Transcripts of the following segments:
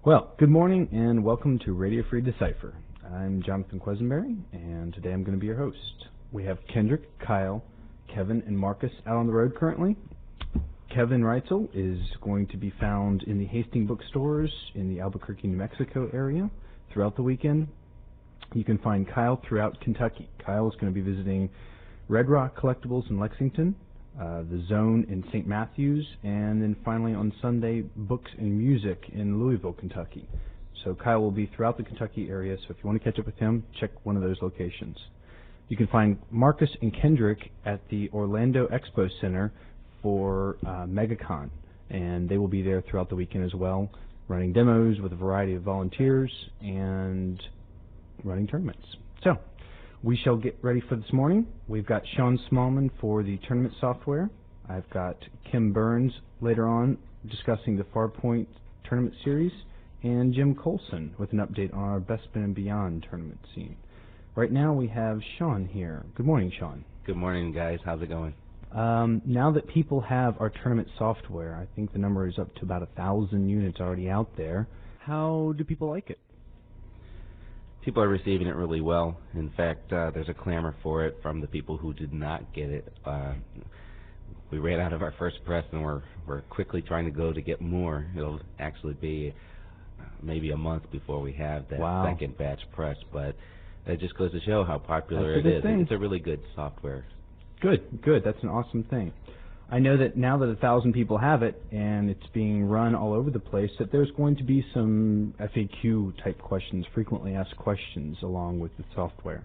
Well, good morning and welcome to Radio Free Decipher. I'm Jonathan Quesenberrry, and today I'm going to be your host. We have Kendrick, Kyle, Kevin, and Marcus out on the road currently. Kevin Reitzel is going to be found in the Hastings bookstores in the Albuquerque, New Mexico area throughout the weekend. You can find Kyle throughout Kentucky. Kyle is going to be visiting Red Rock Collectibles in Lexington, the Zone in St. Matthews, and then finally on Sunday, Books and Music in Louisville, Kentucky. So Kyle will be throughout the Kentucky area, so if you want to catch up with him, check one of those locations. You can find Marcus and Kendrick at the Orlando Expo Center for MegaCon, and they will be there throughout the weekend as well, running demos with a variety of volunteers and running tournaments. So we shall get ready for this morning. We've got Sean Smallman for the tournament software. I've got Kim Burns later on discussing the Farpoint tournament series, and Jim Colson with an update on our Best Spin and Beyond tournament scene. Right now we have Sean here. Good morning, Sean. Good morning, guys. How's it going? Now that people have our tournament software, I think the number is up to about 1,000 units already out there. How do people like it? People are receiving it really well. In fact, there's a clamor for it from the people who did not get it. We ran out of our first press, and we're quickly trying to go to get more. It'll actually be maybe a month before we have that second batch press, but it just goes to show how popular it is. It's a really good software. Good. That's an awesome thing. I know that now that 1,000 people have it and it's being run all over the place, that there's going to be some FAQ type questions, frequently asked questions, along with the software.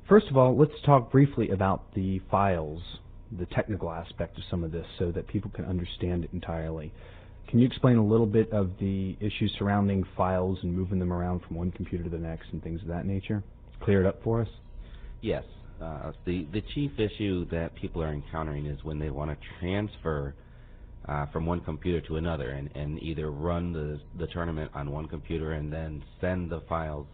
First of all, let's talk briefly about the files, the technical aspect of some of this, so that people can understand it entirely. Can you explain a little bit of the issues surrounding files and moving them around from one computer to the next and things of that nature? Clear it up for us? Yes. The chief issue that people are encountering is when they want to transfer from one computer to another and either run the tournament on one computer and then send the files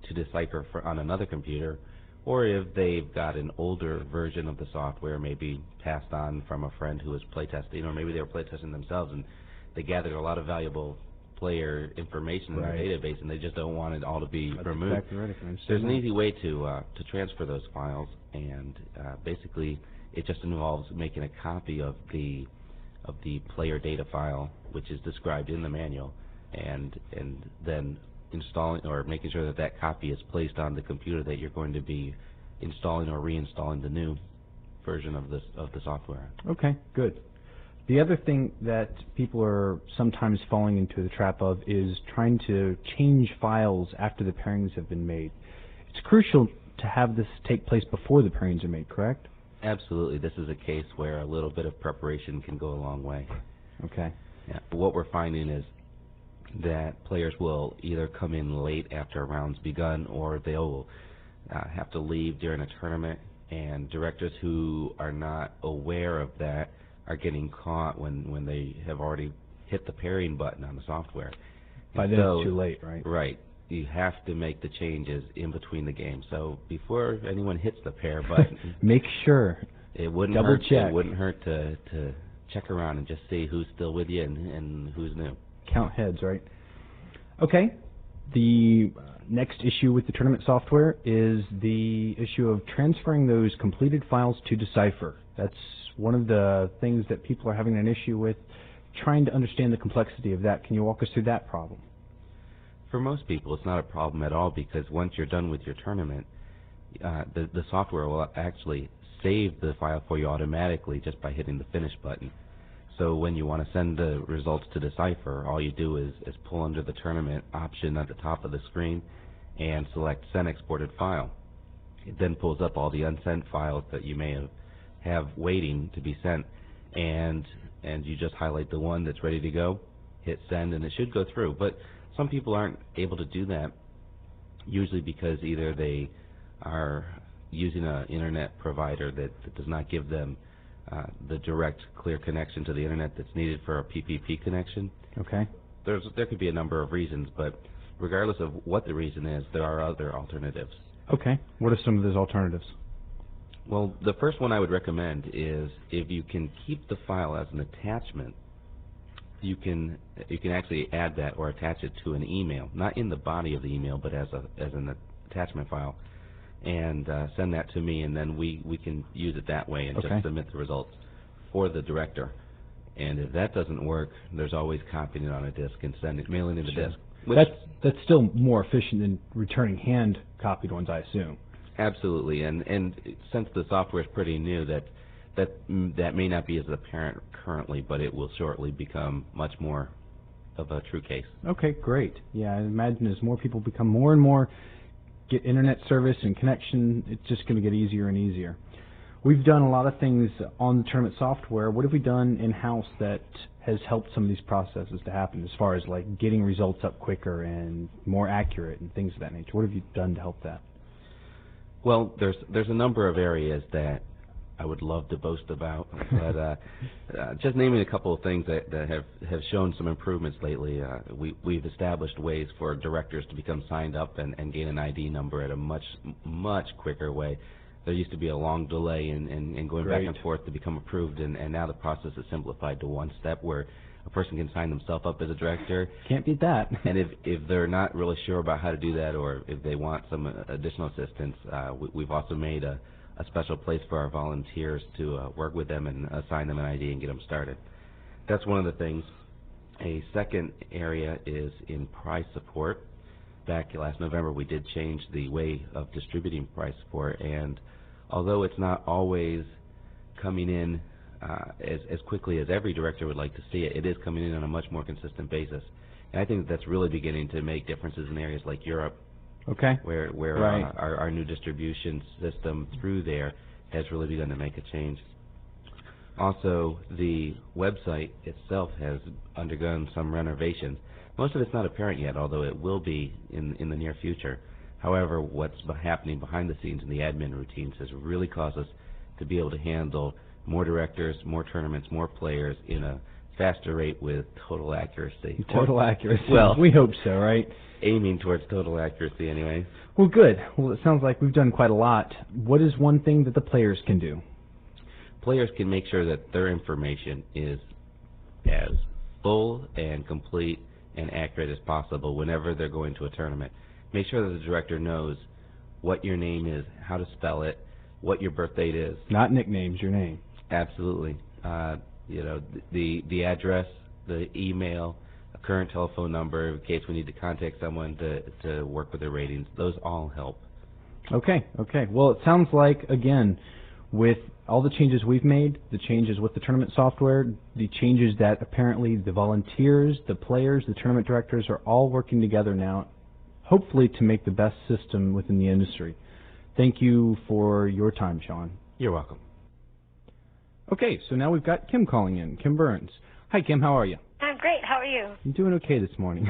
to Decipher on another computer, or if they've got an older version of the software, maybe passed on from a friend who was playtesting, or maybe they were playtesting themselves and they gathered a lot of valuable player information in their database, and they just don't want it all to be removed. Exactly right. There's an easy way to transfer those files, and basically it just involves making a copy of the player data file, which is described in the manual, and then installing or making sure that copy is placed on the computer that you're going to be installing or reinstalling the new version of the software. Okay, good. The other thing that people are sometimes falling into the trap of is trying to change files after the pairings have been made. It's crucial to have this take place before the pairings are made, correct? Absolutely. This is a case where a little bit of preparation can go a long way. Okay. Yeah. But what we're finding is that players will either come in late after a round's begun, or they'll have to leave during a tournament, and directors who are not aware of that are getting caught when they have already hit the pairing button on the software. By then it's too late, right? Right. You have to make the changes in between the games. So before anyone hits the pair button, make sure. It wouldn't double hurt. Check. It wouldn't hurt to check around and just see who's still with you and who's new. Count heads, right? Okay. The next issue with the tournament software is the issue of transferring those completed files to Decipher. That's one of the things that people are having an issue with, trying to understand the complexity of that. Can you walk us through that problem? For most people, it's not a problem at all, because once you're done with your tournament, the software will actually save the file for you automatically just by hitting the finish button. So when you want to send the results to Decipher, all you do is pull under the tournament option at the top of the screen and select Send Exported File. It then pulls up all the unsent files that you may have waiting to be sent, and you just highlight the one that's ready to go, hit send, and it should go through. But some people aren't able to do that, usually because either they are using an internet provider that does not give them the direct, clear connection to the internet that's needed for a PPP connection. Okay. There could be a number of reasons, but regardless of what the reason is, there are other alternatives. Okay. What are some of those alternatives? Well, the first one I would recommend is if you can keep the file as an attachment you can actually add that or attach it to an email, not in the body of the email, but as an attachment file, and send that to me, and then we can use it that way and just submit the results for the director. And if that doesn't work, there's always copying it on a disk and mailing it to the disk. That's still more efficient than returning hand-copied ones, I assume. Absolutely, and since the software is pretty new, that may not be as apparent currently, but it will shortly become much more of a true case. Okay, great. Yeah, I imagine as more people become more and more get internet service and connection, it's just going to get easier and easier. We've done a lot of things on the tournament software. What have we done in-house that has helped some of these processes to happen as far as like getting results up quicker and more accurate and things of that nature? What have you done to help that? Well, there's a number of areas that I would love to boast about, but just naming a couple of things that have shown some improvements lately. We've established ways for directors to become signed up and gain an ID number at a much quicker way. There used to be a long delay in going back and forth to become approved, and now the process is simplified to one step where a person can sign themselves up as a director. Can't beat that. And if they're not really sure about how to do that, or if they want some additional assistance, we've also made a special place for our volunteers to work with them and assign them an ID and get them started. That's one of the things. A second area is in prize support. Back last November, we did change the way of distributing prize support, and although it's not always coming in as quickly as every director would like to see it, it is coming in on a much more consistent basis. And I think that's really beginning to make differences in areas like Europe, where our new distribution system through there has really begun to make a change. Also, the website itself has undergone some renovations. Most of it's not apparent yet, although it will be in the near future. However, what's happening behind the scenes in the admin routines has really caused us to be able to handle more directors, more tournaments, more players in a faster rate with total accuracy. Total accuracy. Well, we hope so, right? Aiming towards total accuracy anyway. Well, good. Well, it sounds like we've done quite a lot. What is one thing that the players can do? Players can make sure that their information is as full and complete and accurate as possible whenever they're going to a tournament. Make sure that the director knows what your name is, how to spell it, what your birth date is. Not nicknames, your name. Absolutely. The address, the email, a current telephone number in case we need to contact someone to work with their ratings. Those all help. Okay. Well, it sounds like, again, with all the changes we've made, the changes with the tournament software, the changes that apparently the volunteers, the players, the tournament directors are all working together now, hopefully to make the best system within the industry. Thank you for your time, Sean. You're welcome. Okay, so now we've got Kim calling in, Kim Burns. Hi, Kim, how are you? I'm great. How are you? I'm doing okay this morning.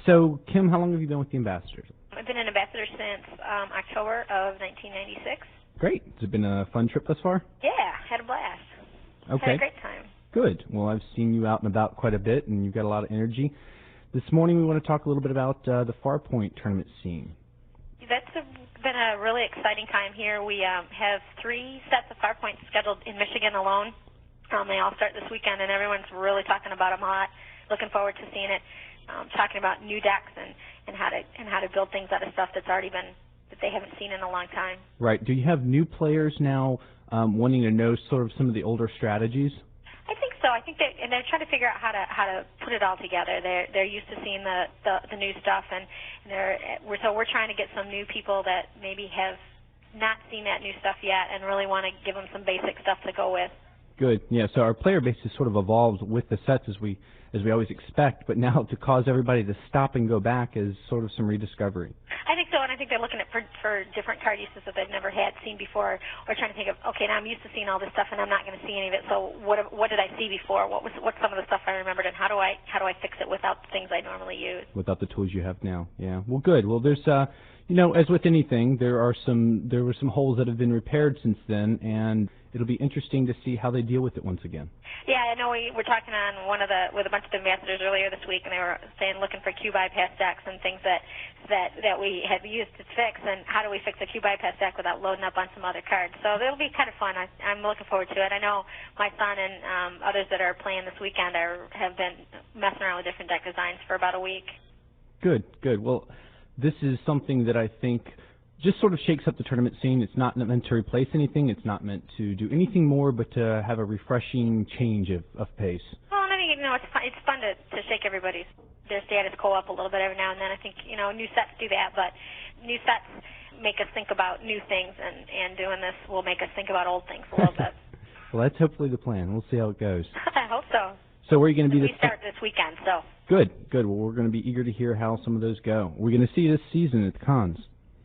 So, Kim, how long have you been with the Ambassadors? I've been an ambassador since October of 1996. Great. Has it been a fun trip thus far? Yeah, had a blast. Okay. Had a great time. Good. Well, I've seen you out and about quite a bit, and you've got a lot of energy. This morning we want to talk a little bit about the Farpoint tournament scene. That's been a really exciting time here. We have 3 sets of Farpoints scheduled in Michigan alone. They all start this weekend, and everyone's really talking about them a lot. Looking forward to seeing it. Talking about new decks and how to build things out of stuff that's already been that they haven't seen in a long time. Right. Do you have new players now wanting to know sort of some of the older strategies? I think so. I think they're trying to figure out how to put it all together. They're used to seeing the new stuff, and we're trying to get some new people that maybe have not seen that new stuff yet and really want to give them some basic stuff to go with. Good. Yeah. So our player base has sort of evolved with the sets as we always expect, but now to cause everybody to stop and go back is sort of some rediscovery. I think so, and I think they're looking at for different card uses that they've never seen before, or trying to think of, okay, now I'm used to seeing all this stuff, and I'm not going to see any of it. So what did I see before? What's some of the stuff I remembered, and how do I fix it without the things I normally use? Without the tools you have now. Yeah. Well, good. Well, there's as with anything, there were some holes that have been repaired since then, and it'll be interesting to see how they deal with it once again. Yeah, I know we were talking on with a bunch of the ambassadors earlier this week, and they were saying looking for queue bypass decks and things that we have used to fix, and how do we fix a queue bypass deck without loading up on some other cards. So it'll be kind of fun. I'm looking forward to it. I know my son and others that are playing this weekend have been messing around with different deck designs for about a week. Good, good. Well, this is something that I think just sort of shakes up the tournament scene. It's not meant to replace anything. It's not meant to do anything more but to have a refreshing change of pace. Well, and I think, it's fun to shake their status quo up a little bit every now and then. I think, new sets do that, but new sets make us think about new things, and doing this will make us think about old things a little bit. Well, that's hopefully the plan. We'll see how it goes. I hope so. So where are you going to be We start this weekend, so. Good, good. Well, we're going to be eager to hear how some of those go. We're going to see this season at the cons.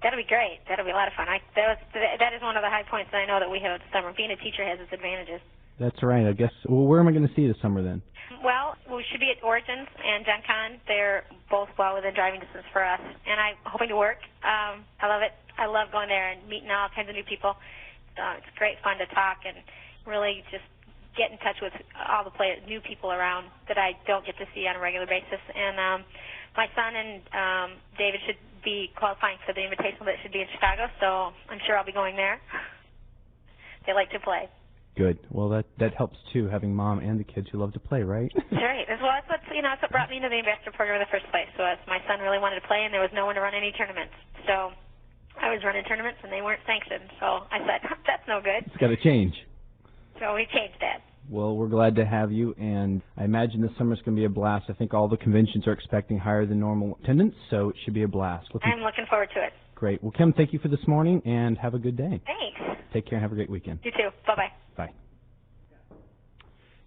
That'll be great. That'll be a lot of fun. That is one of the high points that I know that we have this summer. Being a teacher has its advantages. That's right. I guess. Well, where am I going to see this summer then? Well, we should be at Origins and Gen Con. They're both well within driving distance for us, and I'm hoping to work. I love it. I love going there and meeting all kinds of new people. It's great fun to talk and really just get in touch with all the new people around that I don't get to see on a regular basis. And my son and David should be qualifying for the invitational that should be in Chicago, so I'm sure I'll be going there. They like to play. Good. Well, that helps too, having Mom and the kids who love to play, right? That's right. Well, that's what brought me into the ambassador program in the first place. Was my son really wanted to play, and there was no one to run any tournaments. So I was running tournaments, and they weren't sanctioned. So I said, that's no good. It's got to change. So we changed that. Well, we're glad to have you, and I imagine this summer's going to be a blast. I think all the conventions are expecting higher than normal attendance, so it should be a blast. I'm looking forward to it. Great. Well, Kim, thank you for this morning, and have a good day. Thanks. Take care and have a great weekend. You too. Bye-bye. Bye.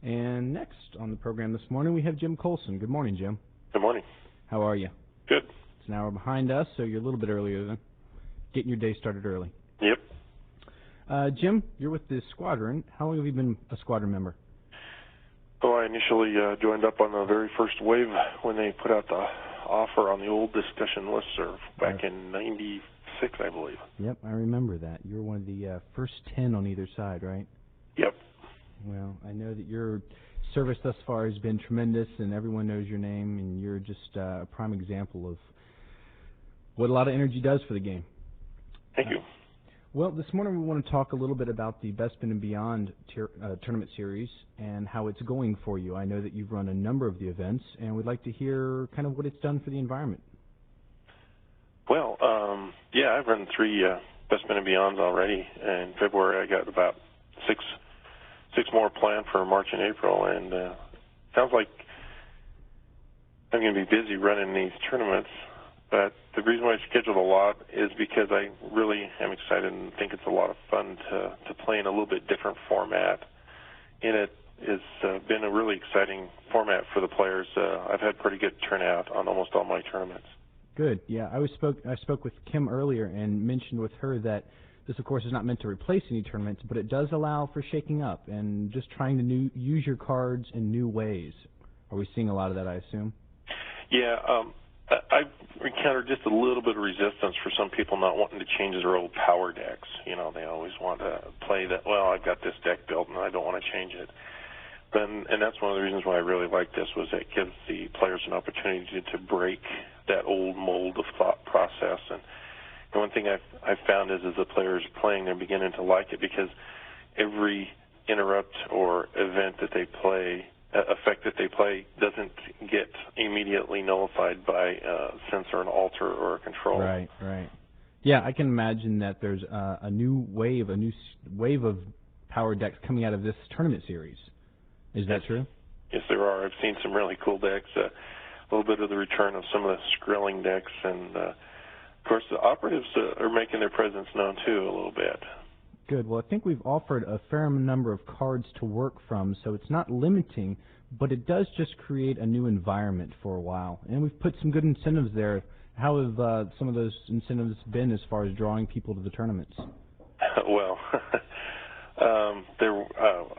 And next on the program this morning, we have Jim Colson. Good morning, Jim. Good morning. How are you? Good. It's an hour behind us, so you're a little bit earlier than getting your day started early. Yep. Jim, you're with the squadron. How long have you been a squadron member? Well, I initially joined up on the very first wave when they put out the offer on the old discussion listserv back in '96, I believe. Yep, I remember that. You were one of the first 10 on either side, right? Yep. Well, I know that your service thus far has been tremendous, and everyone knows your name, and you're just a prime example of what a lot of energy does for the game. Thank you. Well, this morning we want to talk a little bit about the Best Spin and Beyond tournament series and how it's going for you. I know that you've run a number of the events, and we'd like to hear kind of what it's done for the environment. Well, yeah, I've run 3 Best Spin and Beyonds already. In February, I got about six more planned for March and April, and sounds like I'm going to be busy running these tournaments. But the reason why I scheduled a lot is because I really am excited and think it's a lot of fun to play in a little bit different format. And it has been a really exciting format for the players. I've had pretty good turnout on almost all my tournaments. Good. Yeah, I spoke with Kim earlier and mentioned with her that this, of course, is not meant to replace any tournaments, but it does allow for shaking up and just trying to use your cards in new ways. Are we seeing a lot of that, I assume? Yeah, I've encountered just a little bit of resistance for some people not wanting to change their old power decks. You know, they always want to play that, well, I've got this deck built and I don't want to change it. And that's one of the reasons why I really like this, was it gives the players an opportunity to break that old mold of thought process. And one thing I've found is as the players playing, they're beginning to like it, because every interrupt or event that they play, effect that they play, doesn't get immediately nullified by censor, an alter, or a control. Right, right. Yeah, I can imagine that there's a new wave of power decks coming out of this tournament series. Is that true? Yes, there are. I've seen some really cool decks. A little bit of the return of some of the Skrilling decks, and of course the operatives are making their presence known too a little bit. Good. Well, I think we've offered a fair number of cards to work from, so it's not limiting, but it does just create a new environment for a while. And we've put some good incentives there. How have some of those incentives been as far as drawing people to the tournaments? Well,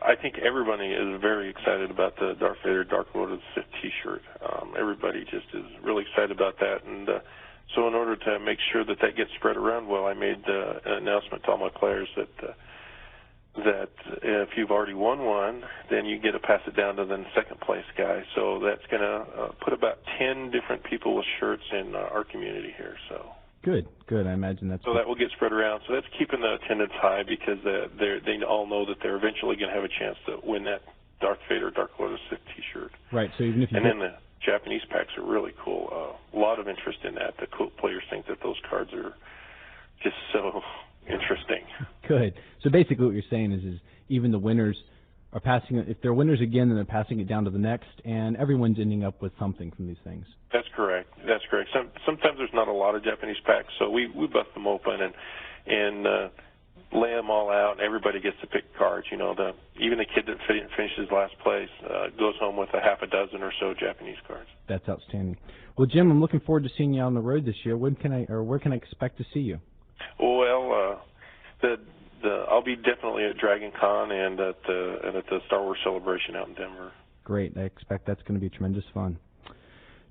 I think everybody is very excited about the Darth Vader Dark Lord of the Sith T-shirt. Everybody just is really excited about that, and so in order to make sure that that gets spread around well, I made an announcement to all my players that that if you've already won one, then you get to pass it down to the second place guy. So that's going to put about 10 different people with shirts in our community here. So Good. I imagine that's so that will get spread around. So that's keeping the attendance high because they all know that they're eventually going to have a chance to win that Darth Vader Dark Lord of Sith T-shirt. right. So even if you and then the Japanese packs are really cool. A lot of interest in that. The cool players think that those cards are just so interesting. Good. So basically what you're saying is even the winners are passing it. If they're winners again, then they're passing it down to the next, and everyone's ending up with something from these things. That's correct. Sometimes there's not a lot of Japanese packs, so we bust them open and lay them all out, and everybody gets to pick cards. You know, even the kid that finishes last place goes home with a half a dozen or so Japanese cards. That's outstanding. Well, Jim, I'm looking forward to seeing you out on the road this year. Where can I expect to see you? Well, I'll be definitely at Dragon Con and at the Star Wars Celebration out in Denver. Great. I expect that's going to be tremendous fun.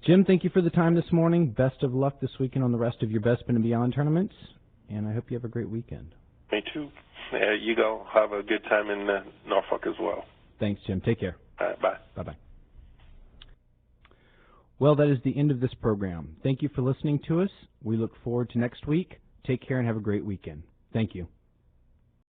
Jim, thank you for the time this morning. Best of luck this weekend on the rest of your Bespin and Beyond tournaments, and I hope you have a great weekend. Me too. You go have a good time in Norfolk as well. Thanks, Jim. Take care. All right, bye. Bye-bye. Well, that is the end of this program. Thank you for listening to us. We look forward to next week. Take care and have a great weekend. Thank you.